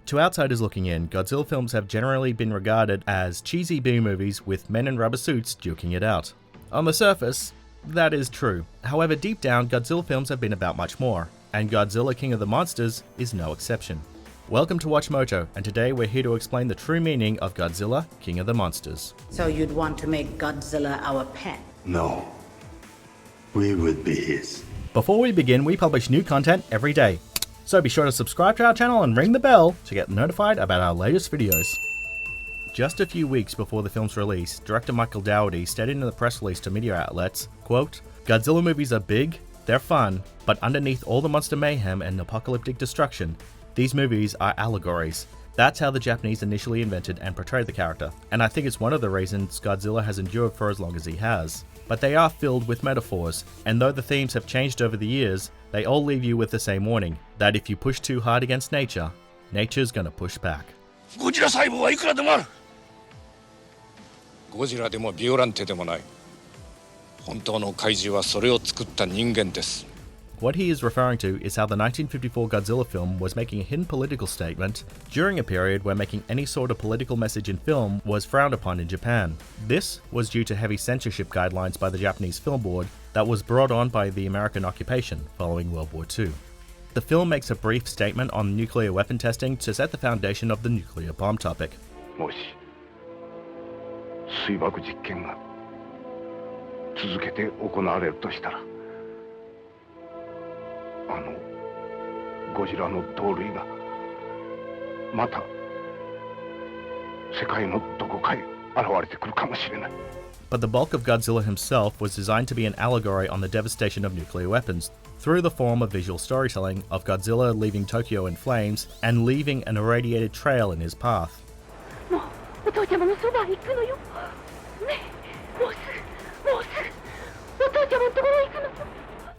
To outsiders looking in, Godzilla films have generally been regarded as cheesy B-movies with men in rubber suits duking it out. On the surface, that is true. However, deep down, Godzilla films have been about much more, and Godzilla King of the Monsters is no exception. Welcome to WatchMojo, and today we're here to explain the true meaning of Godzilla King of the Monsters. So you'd want to make Godzilla our pet? No. We would be his. Before we begin, we publish new content every day, so be sure to subscribe to our channel and ring the bell to get notified about our latest videos. Just a few weeks before the film's release, director Michael Dougherty stated in the press release to media outlets, quote, "Godzilla movies are big, they're fun, but underneath all the monster mayhem and apocalyptic destruction, these movies are allegories." That's how the Japanese initially invented and portrayed the character, and I think it's one of the reasons Godzilla has endured for as long as he has. But they are filled with metaphors, and though the themes have changed over the years, they all leave you with the same warning, that if you push too hard against nature, nature's gonna push back. ゴジラ細胞はいくらでもある。ゴジラでもビオランテでもない。本当の怪獣はそれを作った人間です。 What he is referring to is how the 1954 Godzilla film was making a hidden political statement during a period where making any sort of political message in film was frowned upon in Japan. This was due to heavy censorship guidelines by the Japanese Film Board that was brought on by the American occupation following World War II. The film makes a brief statement on nuclear weapon testing to set the foundation of the nuclear bomb topic. もし水爆実験が続けて行われるとしたら、あのゴジラの同類がまた世界のどこかへ現れてくるかもしれない。 But the bulk of Godzilla himself was designed to be an allegory on the devastation of nuclear weapons, through the form of visual storytelling of Godzilla leaving Tokyo in flames and leaving an irradiated trail in his path.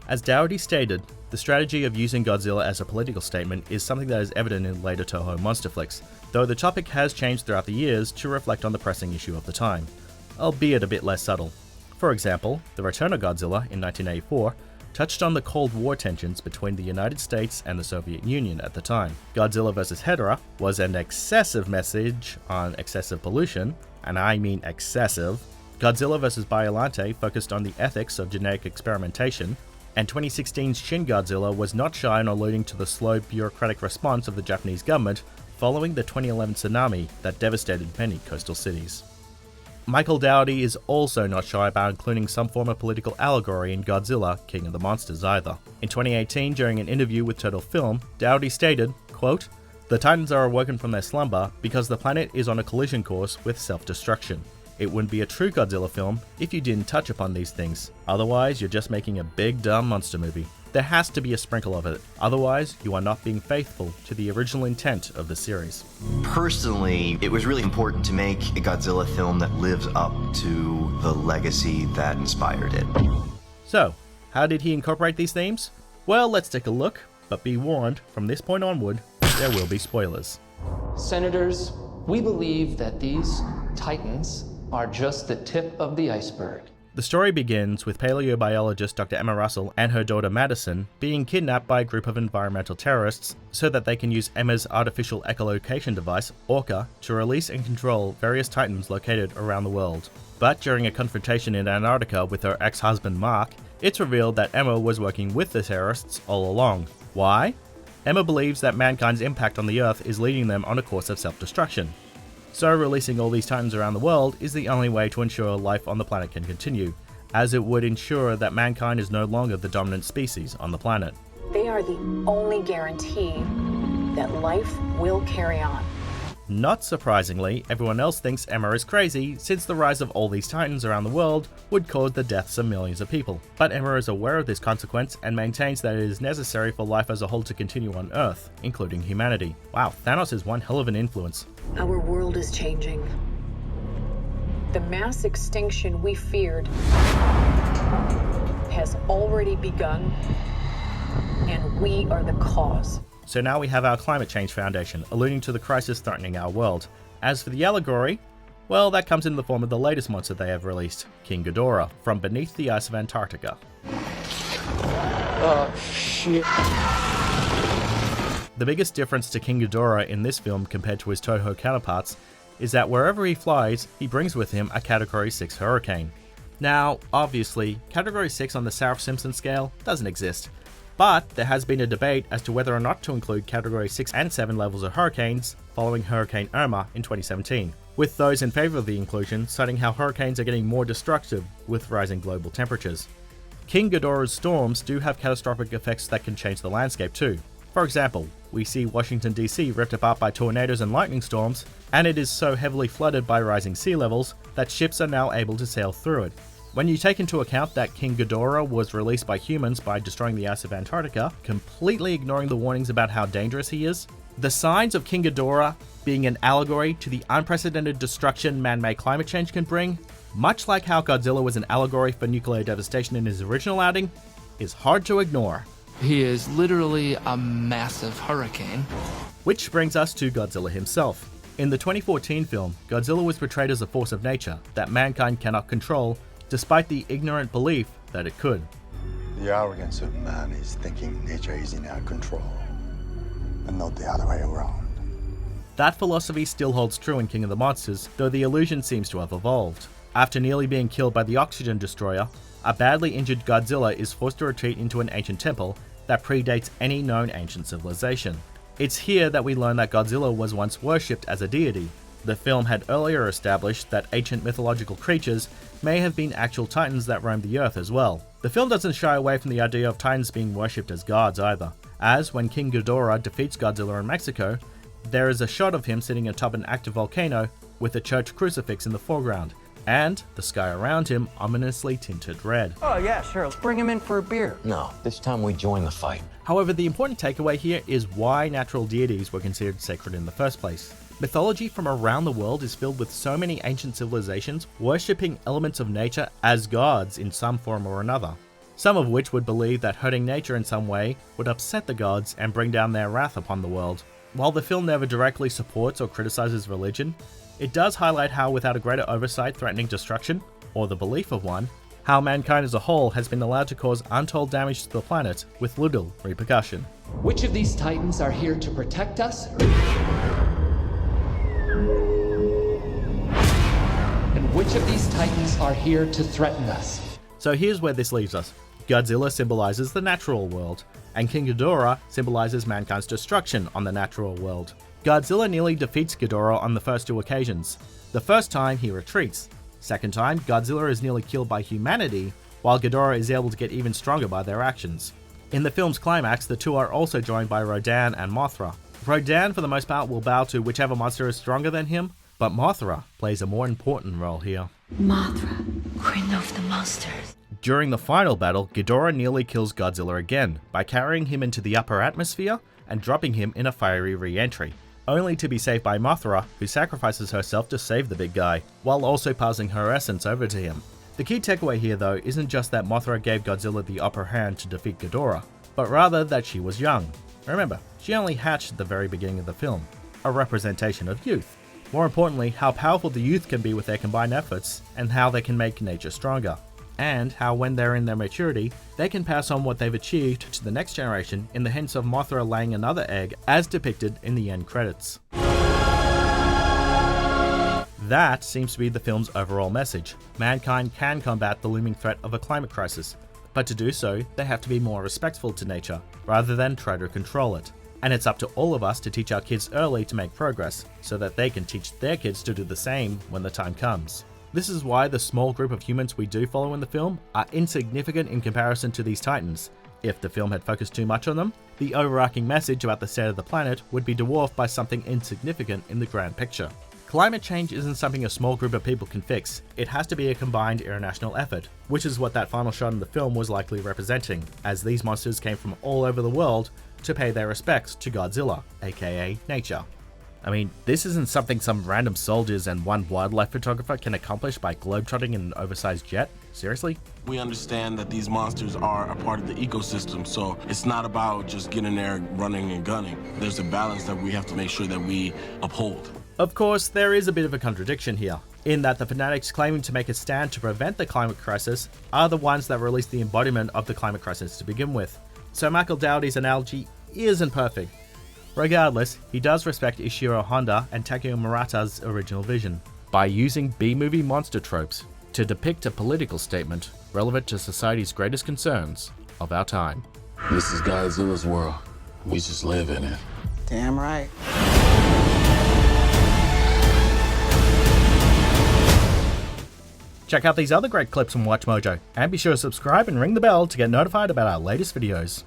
As Dougherty stated, the strategy of using Godzilla as a political statement is something that is evident in later Toho monster flicks, though the topic has changed throughout the years to reflect on the pressing issue of the time, albeit a bit less subtle. For example, The Return of Godzilla in 1984 touched on the Cold War tensions between the United States and the Soviet Union at the time. Godzilla vs. Hedorah was an excessive message on excessive pollution, and I mean excessive. Godzilla vs. Biolante focused on the ethics of genetic experimentation, and 2016's Shin Godzilla was not shy on alluding to the slow bureaucratic response of the Japanese government following the 2011 tsunami that devastated many coastal cities. Michael Dougherty is also not shy about including some form of political allegory in Godzilla King of the Monsters either. In 2018, during an interview with Total Film, Dougherty stated, quote, "The Titans are awoken from their slumber because the planet is on a collision course with self-destruction. It wouldn't be a true Godzilla film if you didn't touch upon these things. Otherwise, you're just making a big dumb monster movie. There has to be a sprinkle of it. Otherwise, you are not being faithful to the original intent of the series." Personally, it was really important to make a Godzilla film that lives up to the legacy that inspired it. So, how did he incorporate these themes? Well, let's take a look, but be warned, from this point onward, there will be spoilers. Senators, we believe that these Titans are just the tip of the iceberg. The story begins with paleobiologist Dr. Emma Russell and her daughter Madison being kidnapped by a group of environmental terrorists so that they can use Emma's artificial echolocation device, Orca, to release and control various Titans located around the world. But during a confrontation in Antarctica with her ex-husband Mark, it's revealed that Emma was working with the terrorists all along. Why? Emma believes that mankind's impact on the Earth is leading them on a course of self-destruction. So releasing all these Titans around the world is the only way to ensure life on the planet can continue, as it would ensure that mankind is no longer the dominant species on the planet. They are the only guarantee that life will carry on. Not surprisingly, everyone else thinks Emma is crazy, since the rise of all these Titans around the world would cause the deaths of millions of people. But Emma is aware of this consequence and maintains that it is necessary for life as a whole to continue on Earth, including humanity. Wow, Thanos is one hell of an influence. Our world is changing. The mass extinction we feared has already begun, and we are the cause. So now we have our climate change foundation, alluding to the crisis threatening our world. As for the allegory, well, that comes in the form of the latest monster they have released, King Ghidorah, from beneath the ice of Antarctica. Shit. The biggest difference to King Ghidorah in this film compared to his Toho counterparts is that wherever he flies, he brings with him a Category 6 hurricane. Now, obviously, Category 6 on the Saff-Simpson scale doesn't exist, but there has been a debate as to whether or not to include Category 6 and 7 levels of hurricanes following Hurricane Irma in 2017, with those in favour of the inclusion citing how hurricanes are getting more destructive with rising global temperatures. King Ghidorah's storms do have catastrophic effects that can change the landscape too. For example, we see Washington DC ripped apart by tornadoes and lightning storms, and it is so heavily flooded by rising sea levels that ships are now able to sail through it. When you take into account that King Ghidorah was released by humans by destroying the ice of Antarctica, completely ignoring the warnings about how dangerous he is, the signs of King Ghidorah being an allegory to the unprecedented destruction man-made climate change can bring, much like how Godzilla was an allegory for nuclear devastation in his original outing, is hard to ignore. He is literally a massive hurricane. Which brings us to Godzilla himself. In the 2014 film, Godzilla was portrayed as a force of nature that mankind cannot control, despite the ignorant belief that it could. The arrogance of man is thinking nature is in our control, and not the other way around. That philosophy still holds true in King of the Monsters, though the illusion seems to have evolved. After nearly being killed by the oxygen destroyer, a badly injured Godzilla is forced to retreat into an ancient temple that predates any known ancient civilization. It's here that we learn that Godzilla was once worshipped as a deity. The film had earlier established that ancient mythological creatures may have been actual titans that roamed the earth as well. The film doesn't shy away from the idea of titans being worshipped as gods either, as when King Ghidorah defeats Godzilla in Mexico, there is a shot of him sitting atop an active volcano with a church crucifix in the foreground, and the sky around him ominously tinted red. Oh yeah, sure, let's bring him in for a beer. No, this time we join the fight. However, the important takeaway here is why natural deities were considered sacred in the first place. Mythology from around the world is filled with so many ancient civilizations worshipping elements of nature as gods in some form or another, some of which would believe that hurting nature in some way would upset the gods and bring down their wrath upon the world. While the film never directly supports or criticizes religion, it does highlight how without a greater oversight threatening destruction, or the belief of one, how mankind as a whole has been allowed to cause untold damage to the planet with little repercussion. Which of these titans are here to protect us? And which of these titans are here to threaten us? So here's where this leaves us. Godzilla symbolizes the natural world, and King Ghidorah symbolizes mankind's destruction on the natural world. Godzilla nearly defeats Ghidorah on the first two occasions. The first time, he retreats. Second time, Godzilla is nearly killed by humanity, while Ghidorah is able to get even stronger by their actions. In the film's climax, the two are also joined by Rodan and Mothra. Rodan, for the most part, will bow to whichever monster is stronger than him, but Mothra plays a more important role here. Mothra, queen of the monsters. During the final battle, Ghidorah nearly kills Godzilla again by carrying him into the upper atmosphere and dropping him in a fiery re-entry, only to be saved by Mothra, who sacrifices herself to save the big guy, while also passing her essence over to him. The key takeaway here though isn't just that Mothra gave Godzilla the upper hand to defeat Ghidorah, but rather that she was young. Remember, she only hatched at the very beginning of the film, a representation of youth. More importantly, how powerful the youth can be with their combined efforts, and how they can make nature stronger. And how when they're in their maturity, they can pass on what they've achieved to the next generation in the hints of Mothra laying another egg as depicted in the end credits. That seems to be the film's overall message. Mankind can combat the looming threat of a climate crisis, but to do so, they have to be more respectful to nature, rather than try to control it. And it's up to all of us to teach our kids early to make progress, so that they can teach their kids to do the same when the time comes. This is why the small group of humans we do follow in the film are insignificant in comparison to these titans. If the film had focused too much on them, the overarching message about the state of the planet would be dwarfed by something insignificant in the grand picture. Climate change isn't something a small group of people can fix. It has to be a combined international effort, which is what that final shot in the film was likely representing, as these monsters came from all over the world to pay their respects to Godzilla, aka nature. I mean, this isn't something some random soldiers and one wildlife photographer can accomplish by globetrotting in an oversized jet? Seriously? We understand that these monsters are a part of the ecosystem, so it's not about just getting there, running and gunning. There's a balance that we have to make sure that we uphold. Of course, there is a bit of a contradiction here, in that the fanatics claiming to make a stand to prevent the climate crisis are the ones that released the embodiment of the climate crisis to begin with. So Michael Dowdy's analogy isn't perfect. Regardless, he does respect Ishiro Honda and Takeo Murata's original vision by using B-movie monster tropes to depict a political statement relevant to society's greatest concerns of our time. This is Godzilla's world. We just live in it. Damn right. Check out these other great clips on WatchMojo, and be sure to subscribe and ring the bell to get notified about our latest videos.